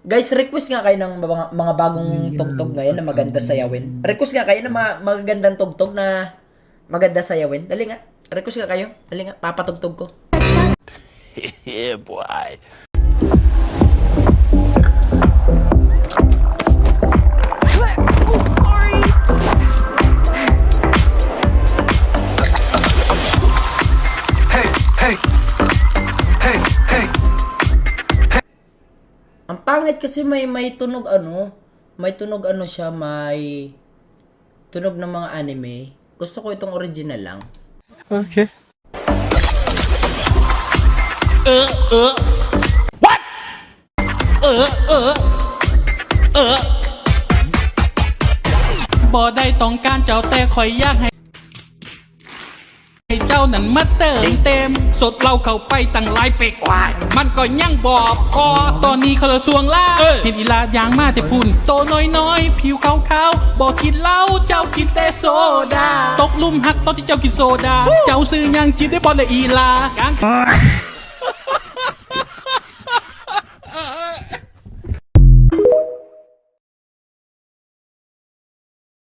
Guys, request nga kayo ng mga bagong tugtog ngayon na maganda sayawin. Request nga kayo ng mga magagandang tugtog na maganda sayawin. Dali nga. Request nga kayo. Dali nga. Papatugtog ko. Yeah, boy. Ang pangit kasi may tunog siya, may tunog ng mga anime. Gusto ko itong original lang. Okay. What?บ่ได้ต้องการเจ้าแต่คอยอยากให้เจ้านั้นมาเติมเต็มสดเราเข้าไปตั้งหลายเป็กมันก็ยังบอบพอตอนนี้เขาละสวงล่าเห็นอีลาดยางมาแต่พุ่นโตน้อยๆผิวขาวๆบอกกินเหล้าเจ้ากินแต่โซดาตกลุ่มหักตอนที่เจ้ากินโซดาเจ้าซื้อยังจิตได้บอลเลยอีลากาง